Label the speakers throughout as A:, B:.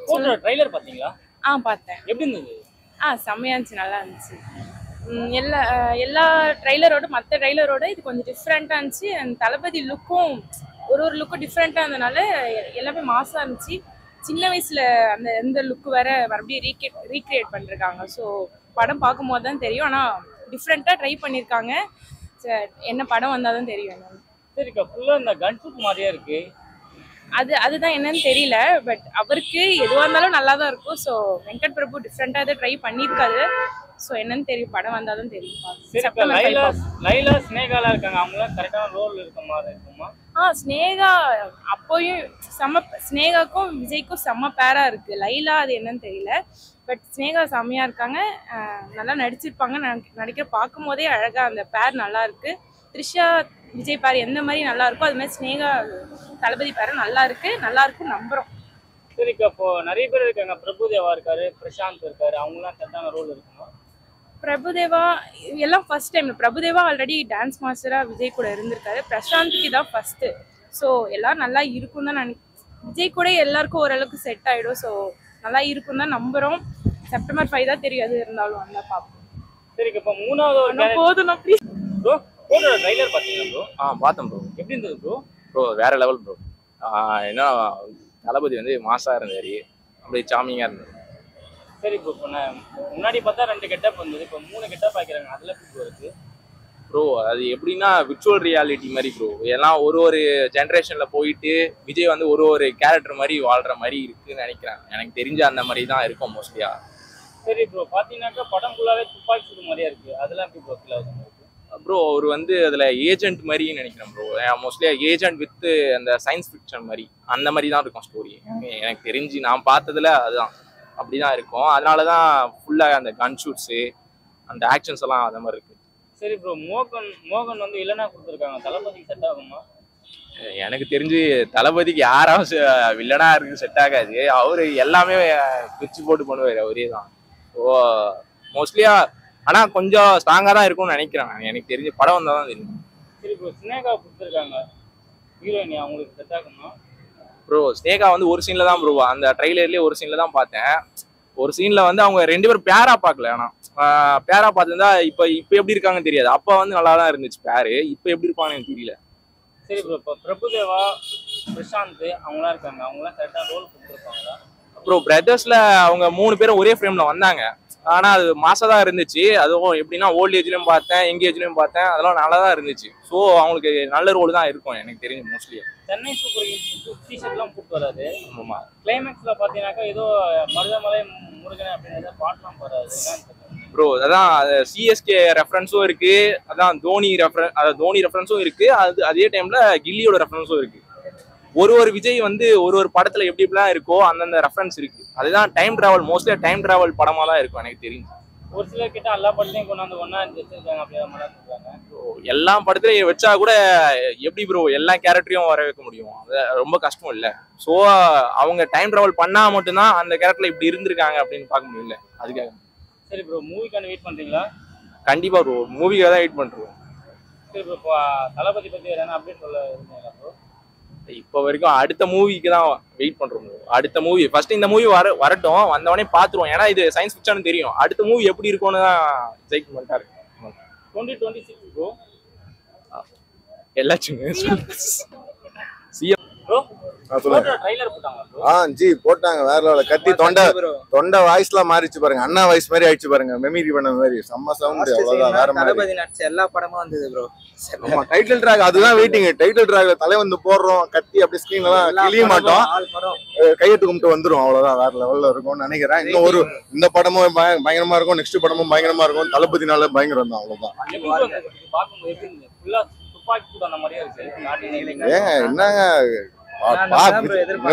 A: போட்ட ட்ரைலர் பாத்தீங்களா?
B: பார்த்தேன்.
A: எப்படி இருந்தது?
B: செம்மையா இருந்துச்சு, நல்லா இருந்துச்சு. எல்லா எல்லா ட்ரைலரோட மற்ற ட்ரைலரோட இது கொஞ்சம் டிஃப்ரெண்ட்டாக இருந்துச்சு. அந்த தளபதி லுக்கும் ஒரு லுக்கும் டிஃப்ரெண்ட்டாக இருந்தனால எல்லாமே மாசாக இருந்துச்சு. சின்ன வயசில் அந்த எந்த லுக்கு வேற மறுபடியும் ரீக்ரியேட் பண்ணிருக்காங்க. ஸோ படம் பார்க்கும்போது தான் தெரியும். ஆனால் டிஃப்ரெண்ட்டாக ட்ரை பண்ணியிருக்காங்க. என்ன படம் வந்தால் தான் தெரியும் என்னன்னு.
A: சரிக்கா, ஃபுல்லா இந்த கன்ஷூட் மாதிரியே இருக்கு.
B: அதுதான் என்னன்னு தெரியல. பட் அவருக்கு எதுவாக இருந்தாலும் நல்லா தான் இருக்கும். ஸோ வெங்கட் பிரபு டிஃப்ரெண்ட்டாக எதை ட்ரை பண்ணியிருக்காரு. ஸோ என்னன்னு தெரியும், படம் வந்தாலும் தெரியும்.
A: சரிக்கா, லைலா ஸ்னேகாலாம் இருக்காங்க, அவங்களாம் கரெக்டான ரோல் இருக்க மாதிரி இருக்குமா?
B: ஸ்னேகா அப்போயும் ஸ்னேகாக்கும் விஜய்க்கும் செம்ம பேரா இருக்கு. லைலா அது என்னன்னு தெரியல. பட் ஸ்னேகா செம்மையா இருக்காங்க, நல்லா நடிச்சிருப்பாங்க. நடிக்கிற பார்க்கும் போதே அழகா அந்த பேர் நல்லா இருக்கு. த்ரிஷா விஜய் பேர் எந்த மாதிரி நல்லா இருக்கோ அது மாதிரி ஸ்னேகா தளபதி பேரும் நல்லா இருக்கும் நம்புறோம்.
A: சரிக்கா, இப்போ நிறைய பேர் இருக்காங்க, பிரபுதேவா இருக்காரு, பிரசாந்த் இருக்காரு, அவங்களாம் கரெக்டான ரோல் இருக்குமா?
B: பிரபுதேவா எல்லாம் first time. Prabhudeva already dance மாஸ்டரா விஜய் கூட இருந்திருக்காரு. பிரசாந்த்க்கு தான் ஃபர்ஸ்ட். ஸோ எல்லாரும் நல்லா இருக்கும் தான் விஜய் கூட எல்லாருக்கும் ஓரளவுக்கு செட் ஆயிடும். ஸோ நல்லா இருக்கும் தான் நம்புறோம். செப்டம்பர் 5 தான் தெரியும், அது இருந்தாலும் நல்லா பார்ப்போம்.
A: சரிக்கா, இப்போ மூணாவது
B: போதும் ப்ளீஸ்
A: ப்ரோ. போட்டோ ட்ரைலர் பார்த்தீங்களா ப்ரோ?
C: பார்த்தேன் ப்ரோ.
A: எப்படி இருந்தது ப்ரோ?
C: வேற லெவல் ப்ரோ. என்ன தளபதி வந்து மாசா இருந்தாரு, அப்படியே சாமிங்கா இருந்தது.
A: சரி ப்ரோ, இப்போ நான் முன்னாடி பார்த்தா 2 கெட்டப் வந்தது, இப்போ 3 கெட்டப் ஆக்கிறாங்க, அதில் எப்படி இருக்கு
C: ப்ரோ? அது எப்படின்னா விர்ச்சுவல் ரியாலிட்டி மாதிரி ப்ரோ. எல்லாம் ஒரு ஜென்ரேஷன்ல போயிட்டு விஜய் வந்து ஒரு கேரக்டர் மாதிரி வாழ்ற மாதிரி இருக்குன்னு நினைக்கிறேன். எனக்கு தெரிஞ்ச அந்த மாதிரி தான் இருக்கும் மோஸ்ட்லியா.
A: சரி ப்ரோ, பார்த்தீங்கன்னாக்கா படம் ஃபுல்லாகவே துப்பாக்கி சூடு மாதிரியா இருக்கு, அதெல்லாம் எப்படி ப்ரோ ஃபீல் ஆகுது
C: ப்ரோ? அவர் வந்து அதில் ஏஜென்ட் மாதிரி நினைக்கிறேன் ப்ரோ. மோஸ்ட்லியா ஏஜென்ட் வித் அந்த சயின்ஸ் ஃபிக்ஷன் மாதிரி அந்த மாதிரி தான் இருக்கும் ஸ்டோரி. எனக்கு தெரிஞ்சு நான் பார்த்ததுல அதுதான் அப்படிதான் இருக்கும். அதனால தான் ஃபுல்லாக அந்த கன் ஷூட்ஸு அந்த ஆக்ஷன்ஸ் எல்லாம் அந்த மாதிரி இருக்கு.
A: சரி ப்ரோ, மோகன் வந்து வில்லனா கொடுத்துருக்காங்க, தளபதிக்கு செட் ஆகுமா?
C: எனக்கு தெரிஞ்சு தளபதிக்கு யாராவது வில்லனா இருக்கு செட் ஆகாது. அவரு எல்லாமே பிரிச்சு போட்டு பண்ணுவார், அவரே தான். ஸோ மோஸ்ட்லியா ஆனால் கொஞ்சம் ஸ்ட்ராங்காக தான் இருக்கும்னு நினைக்கிறேன். எனக்கு தெரிஞ்சு படம் வந்தால் தான் தெரியும்.
A: சரி ப்ரோ, ஸ்னேகா கொடுத்துருக்காங்க ஹீரோயினி, அவங்களுக்கு செட் ஆகுமா?
C: ப்ரோ ஸ்னேகா வந்து ஒரு சீன்ல தான் ப்ரோ, அந்த ட்ரைலர்லேயே ஒரு சீன்ல தான் பார்த்தேன். ஒரு சீன்ல வந்து அவங்க 2 பேரும் பேரா பார்க்கல. ஆனால் பேரா பார்த்துருந்தா இப்போ எப்படி இருக்காங்கன்னு தெரியாது. அப்போ வந்து நல்லா தான் இருந்துச்சு பேரு. இப்போ எப்படி இருப்பாங்கன்னு எனக்கு தெரியல.
A: சரி ப்ரோ, இப்போ பிரபுதேவா, பிரசாந்த் அவங்களாம் இருக்காங்க, அவங்களாம் கரெக்டாக ரோல் கொடுத்துருப்பாங்களா?
C: ப்ரோ பிரதர்ஸ்ல அவங்க 3 பேரும் ஒரே ஃப்ரேம்ல வந்தாங்க. ஆனா அது மாசா தான் இருந்துச்சு. அதுவும் எப்படின்னா ஓல்ட் ஏஜ்லயும் பார்த்தேன், யங் ஏஜ்லயும் பார்த்தேன், அதெல்லாம் நல்லா தான் இருந்துச்சு. ஸோ அவங்களுக்கு நல்ல ரோல் தான் இருக்கும் எனக்கு தெரிஞ்சு மோஸ்ட்லி.
A: சென்னை சூப்பர் கிங்ஸ் டிஷர்ட்லாம் போட்டு வராது.
C: ஆமா,
A: கிளைமேக்ஸ்ல பாத்தீங்கன்னாக்கா ஏதோ மருதமலை முருகன் அப்படின்னு பாட்டுலாம் போறாது.
C: ப்ரோ அதான் சிஎஸ்கே ரெஃபரன்ஸும் இருக்கு, அதான் தோனி ரெஃபரன்ஸும் இருக்கு, அதே டைம்ல கில்லியோட ரெஃபரன்ஸும் இருக்கு. ஒரு விஜய் வந்து ஒரு படத்துல எப்படி எப்படிலாம் இருக்கோ அந்தந்த ரெஃபரன்ஸ் இருக்கு. அதுதான் டைம் டிராவல், மோஸ்ட்லியா டைம் டிராவல் படமா தான் இருக்கும் எனக்கு தெரிஞ்சு.
A: ஒரு சிலர் கிட்ட எல்லா படத்தையும் கொண்டாந்து ஒன்னா வச்சிருக்காங்க, அப்படியே சொல்றாங்க.
C: எல்லா படத்துலயும் வச்சா கூட எப்படி ப்ரோ எல்லா கேரக்டரையும் வர வைக்க முடியும்? அது ரொம்ப கஷ்டம் இல்ல. ஸோ அவங்க டைம் டிராவல் பண்ணா மட்டும்தான் அந்த கேரக்டர்ல இப்படி இருந்திருக்காங்க அப்படின்னு பார்க்க முடியல. அதுக்காக.
A: சரி ப்ரோ, மூவிக்கான வெயிட் பண்றீங்களா?
C: கண்டிப்பா ப்ரோ, மூவிக்காக தான் வெயிட் பண்றோம்.
A: சரி ப்ரோ, தளபதி பத்தி வேற என்ன அப்டேட் சொல்ல இருந்தீங்களா ப்ரோ?
C: இப்போ வரைக்கும் அடுத்த மூவிக்கு தான் வெயிட் பண்றோம். அடுத்த மூவி ஃபர்ஸ்ட் இந்த மூவி வரட்டும், வந்தவொடனே பாத்துருவோம். ஏன்னா இது சயின்ஸ் ஃபிக்ஷன் தெரியும். அடுத்த மூவி எப்படி இருக்கும்னு தான் எக்ஸைட்மெண்டா இருக்கு.
A: 2026 ப்ரோ
C: எல்லாச்சுங்க
A: சிஎம் ப்ரோ.
D: சொல்லுங்க.
A: ட்ரைலர் போட்டாங்க ப்ரோ.
D: ஜி போட்டாங்க, வேற லெவல்ல கத்தி தொண்டை வாய்ஸ்லாம் மாறிச்சு பாருங்க, அண்ணா வாய்ஸ் மாதிரி ஆயிடுச்சு பாருங்க, மெமரி பண்ண மாதிரி செம்ம சவுண்ட். அவ்வளவுதான், வேற மாதிரி.
E: தளபதி நடிச்ச எல்லா படமும் வந்தது ப்ரோ.
D: ஆமா, டைட்டில் ட்ராக் அதுதான் வெயிட்டிங். டைட்டில் ட்ராக்ல தலை வந்து போடுறோம், கத்தி அப்படி ஸ்கிரீன்ல தான் கிளிய மாட்டோம், கையெட்டு கும்பிட்டு வந்துரும். அவ்வளவுதான், வேற லெவல்ல இருக்கும்னு நினைக்கிறேன். இன்னும் இந்த படமும் பயங்கரமா இருக்கும், நெக்ஸ்ட் படமும் பயங்கரமா இருக்கும். தளபதினால பயங்கரம் தான், அவ்வளவுதான். என்னங்க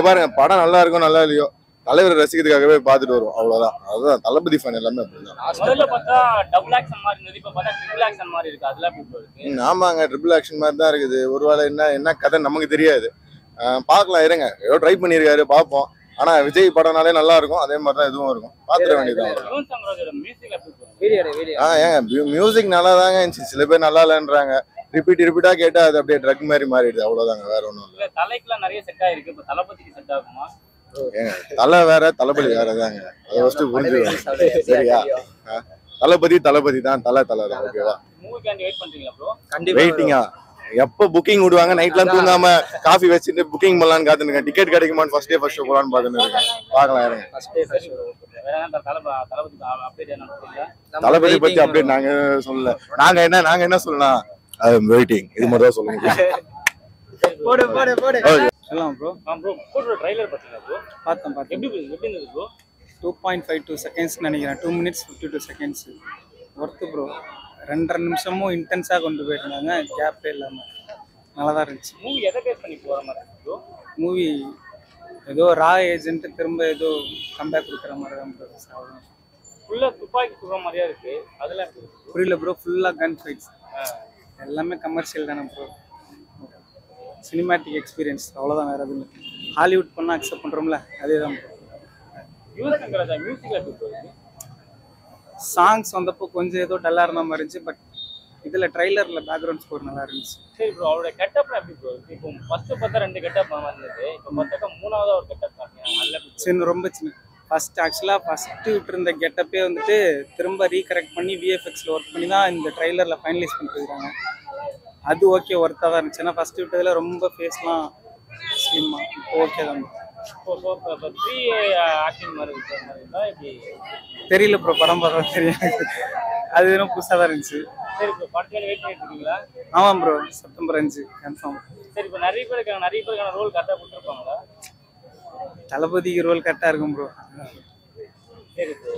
D: பாருங்க, படம் நல்லா இருக்கும் நல்லா இல்லையோ தலைவர் ரசிக்கிறதுக்காகவே பாத்துட்டு வரும், அவ்வளவுதான். அதுதான் தளபதி ஃபேன் எல்லாமே அப்படிதான். ஆமாங்க, ட்ரிபிள் ஆக்ஷன் மாதிரி தான் இருக்குது. ஒருவேளை என்ன கதை நமக்கு தெரியாது, பாக்கலாம் இருங்க. ஏதோ ட்ரை பண்ணிருக்காரு, பாப்போம். ஆனா விஜய் படம்னாலே நல்லா இருக்கும், அதே மாதிரிதான் இதுவும் இருக்கும், பாத்துட வேண்டியதுதான். ஏங்க மியூசிக் நல்லா தாங்க இருந்துச்சு, சில பேர் நல்லா இல்லைன்றாங்க. ரிப்பீட்டா கேட்டா அது அப்படியே ட்ரக் மாதிரி மாறிடுது, அவ்வளவுதாங்க, வேற ஒண்ணும் இல்ல.
A: தலைக்குலாம் நிறைய செட் ஆயிருக்கு, இப்ப தளபதிக்கு செட் ஆகுமா?
D: ஏங்க தலை வேற தளபதி வேற தாங்க, அதை ஃபர்ஸ்ட் புரிஞ்சுக்கோங்க. சரியா? தளபதி தான், தலை தான். ஓகேவா?
A: மூவிக்காண்டி வெயிட் பண்றீங்களா ப்ரோ?
E: கண்டிப்பா
D: வெயிட்டிங்கா? எப்போ புக்கிங் விடுவாங்க, நைட்லாம் தூங்காம காஃபி வச்சுட்டு புக்கிங் பண்ணலான்னு காத்துருக்கேன். டிக்கெட் கிடைக்குமான்னு ஃபர்ஸ்ட் ஷோ போலான்னு பார்த்துன்னு இருக்கேன். பார்க்கலாம் இருங்க.
A: வேற என்ன தளபதி அப்டேட் என்ன சொல்றீங்க?
D: தளபதி பத்தி அப்டேட் நாங்க சொல்லல. நாங்க என்ன சொல்லலாம், வெயிட்டிங், இது மட்டும் தான் சொல்ல முடியும்.
F: சொல்லலாம் ப்ரோ.
A: ப்ரோ போடுற ட்ரைலர் பார்த்தீங்களா ப்ரோ?
F: பார்த்தேன்
A: எப்படி இருந்தது ப்ரோ?
F: 2.52 செகண்ட்ஸ் நினைக்கிறேன். 2 minutes 52 seconds. Worth bro. 2.5 நிமிஷமும் இன்டென்ஸாக கொண்டு போயிருந்தாங்க, கேப்பே இல்லாமல். நல்லா தான் இருந்துச்சு.
A: மூவி எதை பேஸ் பண்ணி போற மாதிரி இருக்கு ப்ரோ?
F: மூவி ஏதோ ரா ஏஜென்ட் திரும்ப ஏதோ கம்பேக் கொடுக்குற மாதிரி தான் ப்ரோ.
A: ஃபுல்லா துப்பாக்கி சுடுற மாதிரியா இருக்கு, அதெல்லாம் எப்படி இருக்கு?
F: புரியல ப்ரோ. ஃபுல்லாக கன் ஃபைட்ஸ், எல்லாமே கமர்ஷியல் தானே ப்ரோ. சினிமேட்டிக் எக்ஸ்பீரியன்ஸ் அவ்வளோதான், வேறு எதுவும் இல்லை. ஹாலிவுட் பண்ணால் அக்செப்ட் பண்ணுறோம்ல, அதே தான் ப்ரோ.
A: யுவன் சங்கர் ராஜா மியூசிக்ல எப்படி ப்ரோ இருக்கு?
F: சாங்ஸ் வந்தப்போ கொஞ்சம் ஏதோ டல்லாக இருந்த மாதிரி இருந்துச்சு. பட் இதில் ட்ரைலரில் பேக்ரவுண்ட் ஸ்கோர் நல்லா இருந்துச்சு.
A: சரி ப்ரோ, அவரோட கெட்டப்ல எப்படி ப்ரோ இருக்கு? இப்போ ஃபர்ஸ்ட் பார்த்தா 2 கெட்டப் இருந்தது, இப்போ பார்த்தா 3வது ஒரு கெட்டப் பாருங்க, நல்ல
F: சின்ன ரொம்ப சின்ன. ஃபஸ்ட்டு விட்டுருந்த கெட்டப்பே வந்துட்டு திரும்ப ரீகரெக்ட் பண்ணி விஎஃப்எக்ஸில் ஒர்க் பண்ணி தான் இந்த ட்ரைலரில் ஃபைனலைஸ் பண்ணிட்டுருக்காங்க. அது ஓகே, ஒர்த்தாக தான் இருந்துச்சு. ஏன்னா ஃபஸ்ட்டு விட்டதில் ரொம்ப ஃபேஸ்லாம் ஸ்லிம்மாக, இப்போ ஓகே தான்.
A: இப்போ 3 ஆக்டிங் மாதிரி இருக்கா எப்படி?
F: தெரியல ப்ரோ, படம் பார்த்தா தெரியும். அது வெறும் புதுசாக தான் இருந்துச்சு.
A: சரி ப்ரோ, படத்துல வெயிட் பண்ணிட்டு இருக்கீங்களா?
F: ஆமாம் ப்ரோ, செப்டம்பர் 5 கன்ஃபார்ம்.
A: சரி, இப்போ நிறைய பேருக்கான ரோல் கரெக்டாக கொடுத்துருப்பாங்களா?
F: தளபதிக்கு ரோல் கரெக்டாக இருக்கும் ப்ரோ.
A: சரி ப்ரோ.